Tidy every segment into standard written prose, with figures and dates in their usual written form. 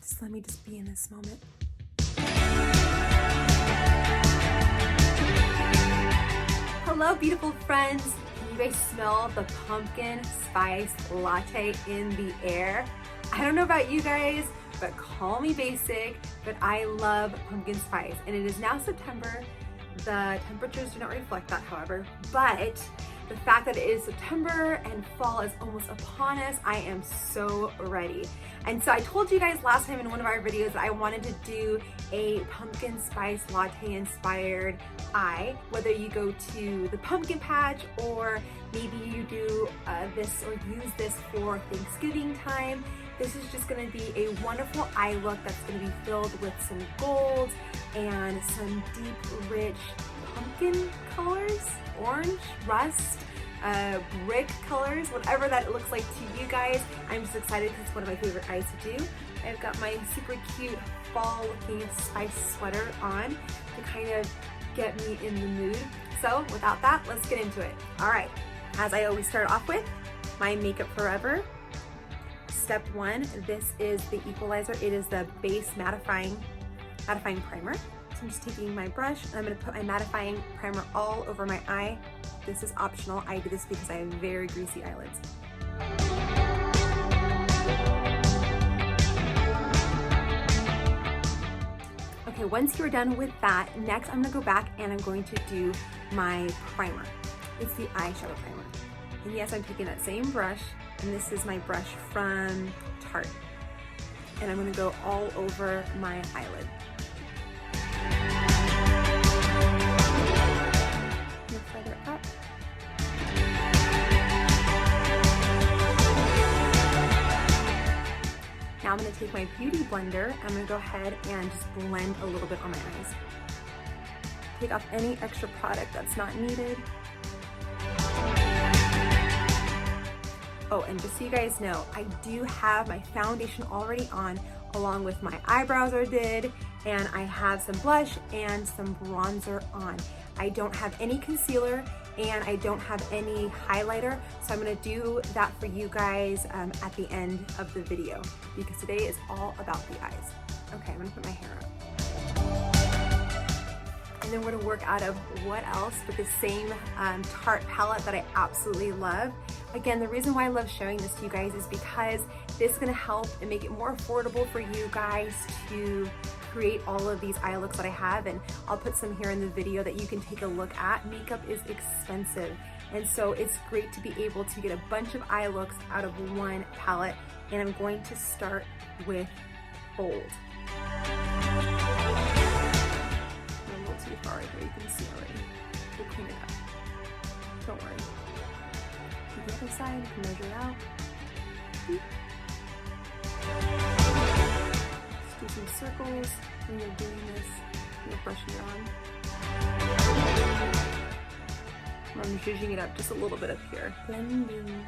Just let me just be in this moment. Hello, beautiful friends. Can you guys smell the pumpkin spice latte in the air? I don't know about you guys, but call me basic, but I love pumpkin spice. And it is now September. The temperatures do not reflect that, however, but the fact that it is September and fall is almost upon us, I am so ready. And so I told you guys last time in one of our videos that I wanted to do a pumpkin spice latte inspired eye, whether you go to the pumpkin patch or maybe you do this or use this for Thanksgiving time. This is just gonna be a wonderful eye look that's gonna be filled with some gold and some deep, rich pumpkin colors, orange, rust, brick colors, whatever that looks like to you guys. I'm just excited because it's one of my favorite eyes to do. I've got my super cute fall looking spice sweater on to kind of get me in the mood. So without that, let's get into it. All right, as I always start off with, my Makeup Forever. Step one, this is the Equalizer. It is the base mattifying primer. So I'm just taking my brush and I'm gonna put my mattifying primer all over my eye. This is optional. I do this because I have very greasy eyelids. Okay, once you're done with that, next I'm gonna go back and I'm going to do my primer. It's the eyeshadow primer. And yes, I'm taking that same brush, and this is my brush from Tarte. And I'm gonna go all over my eyelid. Further up. Now I'm gonna take my beauty blender. I'm gonna go ahead and just blend a little bit on my eyes. Take off any extra product that's not needed. Oh, and just so you guys know, I do have my foundation already on, along with my eyebrows I did, and I have some blush and some bronzer on. I don't have any concealer and I don't have any highlighter, so I'm gonna do that for you guys at the end of the video, because today is all about the eyes. Okay, I'm gonna put my hair up. And then we're gonna work out of what else but the same Tarte palette that I absolutely love. Again, the reason why I love showing this to you guys is because this is gonna help and make it more affordable for you guys to create all of these eye looks that I have, and I'll put some here in the video that you can take a look at. Makeup is expensive, and so it's great to be able to get a bunch of eye looks out of one palette, and I'm going to start with Bold. I'm a little too far right here, you can see already. We'll clean it up. Don't worry. To the other side, you can measure it out. Do some circles when you're doing this, you're brushing it on. I'm zhuzhing it up just a little bit up here. Blending.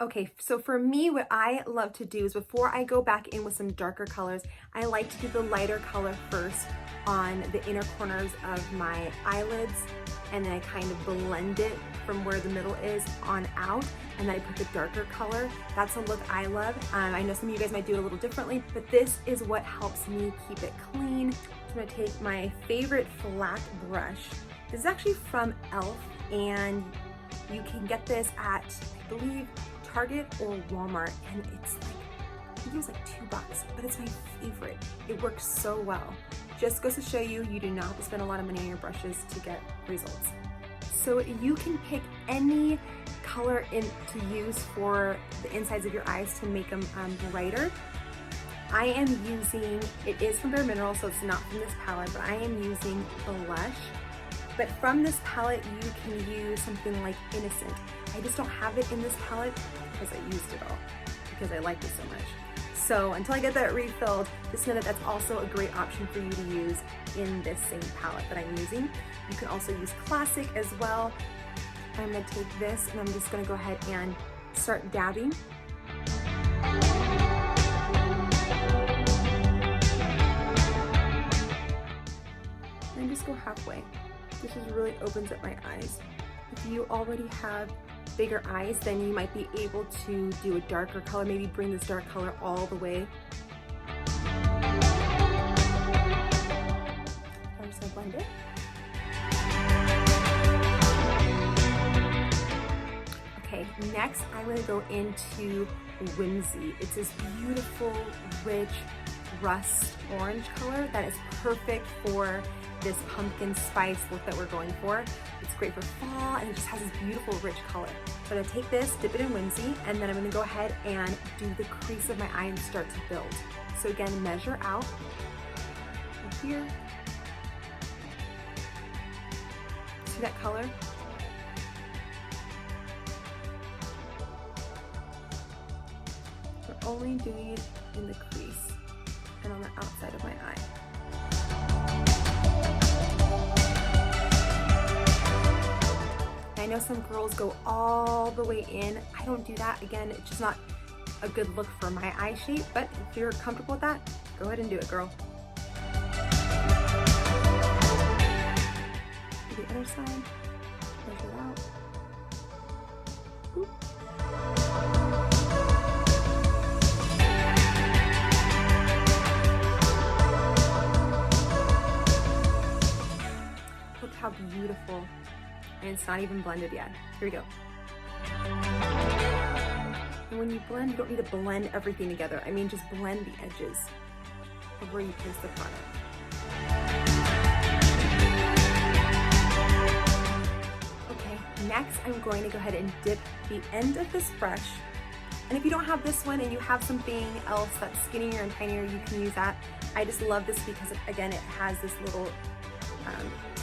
Okay, so for me, what I love to do is before I go back in with some darker colors, I like to do the lighter color first on the inner corners of my eyelids, and then I kind of blend it from where the middle is on out, and then I put the darker color. That's a look I love. I know some of you guys might do it a little differently, but this is what helps me keep it clean. I'm gonna take my favorite flat brush. This is actually from e.l.f. and you can get this at, I believe, Target or Walmart, and it's like, I think it was like $2, but it's my favorite. It works so well. Just goes to show you, you do not have to spend a lot of money on your brushes to get results. So you can pick any color to use for the insides of your eyes to make them brighter. I am using, it is from Bare Minerals, so it's not from this palette, but I am using Blush. But from this palette, you can use something like Innocent. I just don't have it in this palette because I used it all, because I liked it so much. So until I get that refilled, just know that that's also a great option for you to use in this same palette that I'm using. You can also use Classic as well. I'm gonna take this and I'm just gonna go ahead and start dabbing. And just go halfway. This just really opens up my eyes. If you already have bigger eyes, then you might be able to do a darker color, maybe bring this dark color all the way. I'm just gonna blend it. Okay, next I'm gonna go into WHIMSY. It's this beautiful, rich, rust orange color that is perfect for this pumpkin spice look that we're going for. It's great for fall and it just has this beautiful rich color. So I'm gonna take this, dip it in WHIMSY, and then I'm gonna go ahead and do the crease of my eye and start to build. So again, measure out right here. See that color? We're only doing it in the crease and on the outside of my eye. I know some girls go all the way in. I don't do that. Again, it's just not a good look for my eye shape, but if you're comfortable with that, go ahead and do it, girl. Do the other side, measure it out. Oop. Look how beautiful. And it's not even blended yet. Here we go. And when you blend, you don't need to blend everything together. I mean, just blend the edges of where you place the product. Okay, next I'm going to go ahead and dip the end of this brush. And if you don't have this one and you have something else that's skinnier and tinier, you can use that. I just love this because, again, it has this little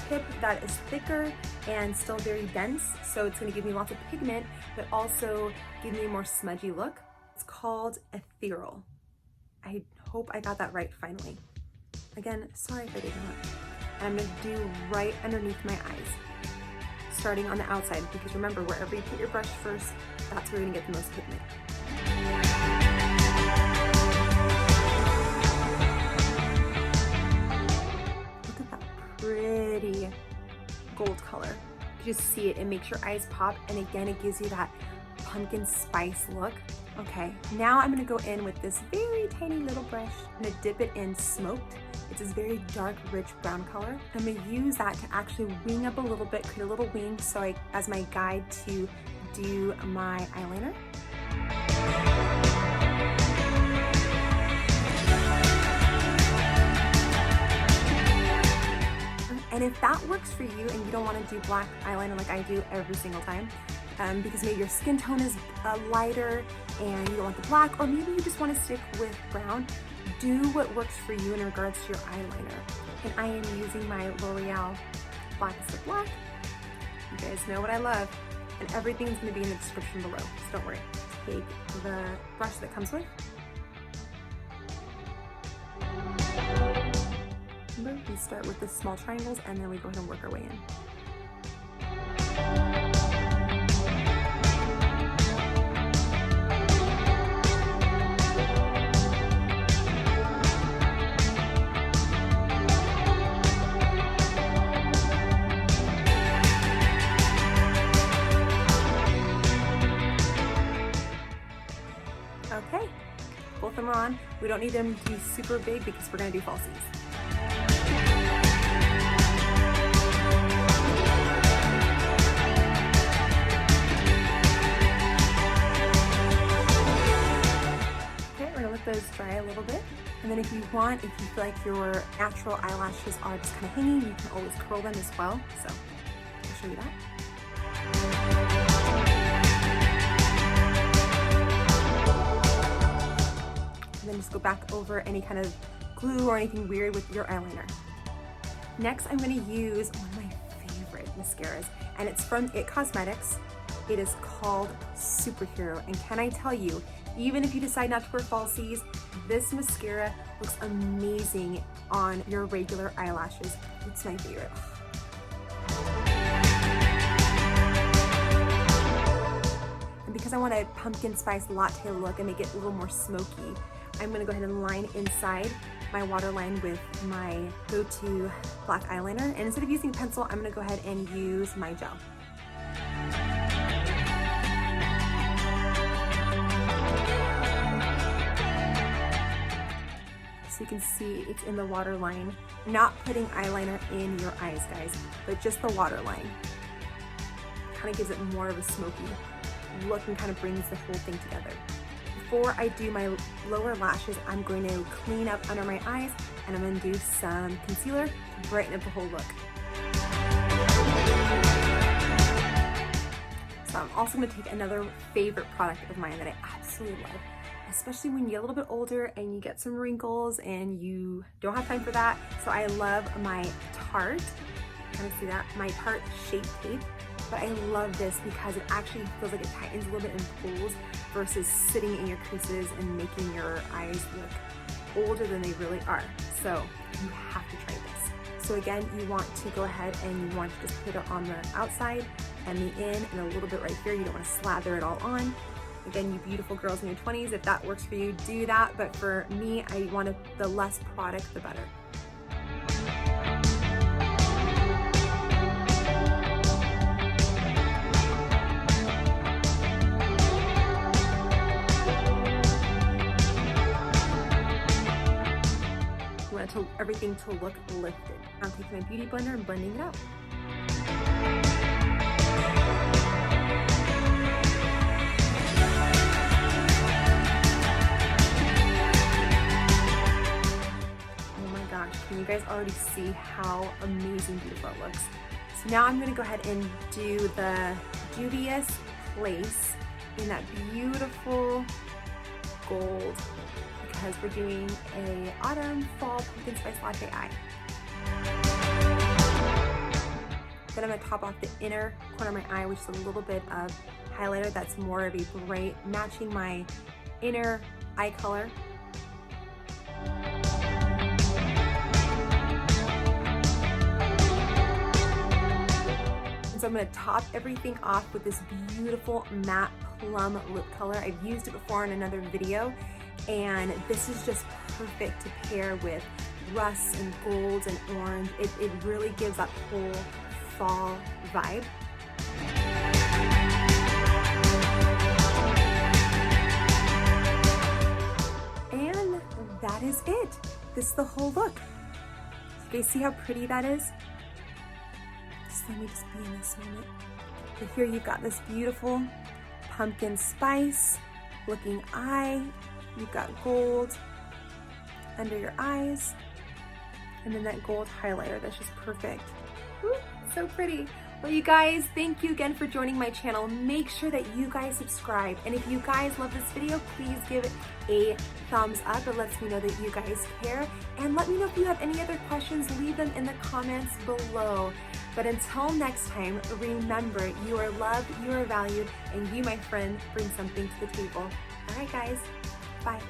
tip that is thicker and still very dense, so it's going to give me lots of pigment but also give me a more smudgy look. It's called Ethereal. I hope I got that right finally. Again, sorry if I did not. And I'm going to do right underneath my eyes, starting on the outside, because remember, wherever you put your brush first, that's where you're going to get the most pigment. Pretty gold color. You just see it, it makes your eyes pop, and again, it gives you that pumpkin spice look. Okay, now I'm gonna go in with this very tiny little brush. I'm gonna dip it in Smoked. It's this very dark, rich brown color. I'm gonna use that to actually wing up a little bit, create a little wing, so as my guide to do my eyeliner. And if that works for you and you don't want to do black eyeliner like I do every single time, because maybe your skin tone is lighter and you don't want the black, or maybe you just want to stick with brown, do what works for you in regards to your eyeliner. And I am using my L'Oreal Blackest of Black. You guys know what I love. And everything's going to be in the description below, so don't worry. Take the brush that comes with. Remember, we start with the small triangles and then we go ahead and work our way in. Okay, both of them are on. We don't need them to be super big because we're going to do falsies. Those dry a little bit, and then if you want, if you feel like your natural eyelashes are just kind of hanging, you can always curl them as well. So I'll show you that. And then just go back over any kind of glue or anything weird with your eyeliner. Next, I'm going to use one of my favorite mascaras, and it's from It Cosmetics. It is called Superhero, and can I tell you, even if you decide not to wear falsies, this mascara looks amazing on your regular eyelashes. It's my favorite. And because I want a pumpkin spice latte look and make it a little more smoky, I'm gonna go ahead and line inside my waterline with my go-to black eyeliner. And instead of using a pencil, I'm gonna go ahead and use my gel. you can see it's in the waterline. Not putting eyeliner in your eyes, guys, but just the waterline. Kind of gives it more of a smoky look and kind of brings the whole thing together. Before I do my lower lashes, I'm going to clean up under my eyes and I'm going to do some concealer to brighten up the whole look. So I'm also going to take another favorite product of mine that I absolutely love, especially when you get a little bit older and you get some wrinkles and you don't have time for that. So I love my Tarte, kind of see that, my Tarte Shape Tape. But I love this because it actually feels like it tightens a little bit and pulls versus sitting in your creases and making your eyes look older than they really are. So you have to try this. So again, you want to go ahead and you want to just put it on the outside and the in and a little bit right here. You don't want to slather it all on. Again, you beautiful girls in your 20s, if that works for you, do that. But for me, I wanted the less product, the better. Everything to look lifted. I'm taking my beauty blender and blending it out. Oh my gosh, can you guys already see how amazing beautiful it looks? So now I'm going to go ahead and do the Dubious Place in that beautiful gold, because we're doing a autumn fall pumpkin spice latte eye. Then I'm going to top off the inner corner of my eye, which is a little bit of highlighter that's more of a bright, matching my inner eye color. And so I'm going to top everything off with this beautiful matte plum lip color. I've used it before in another video. And this is just perfect to pair with rusts and golds and orange. It really gives that whole fall vibe. And that is it. This is the whole look. You guys see how pretty that is? Just let me just be in this moment. But here you've got this beautiful pumpkin spice looking eye. You've got gold under your eyes, and then that gold highlighter that's just perfect. Woo, so pretty. Well, you guys, thank you again for joining my channel. Make sure that you guys subscribe, and if you guys love this video, please give it a thumbs up. It lets me know that you guys care, and let me know if you have any other questions. Leave them in the comments below. But until next time, remember, you are loved, you are valued, and you, my friend, bring something to the table. All right, guys. Bye.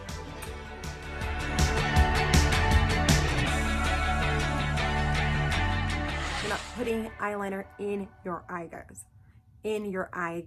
You're not putting eyeliner in your eye, guys. In your eye.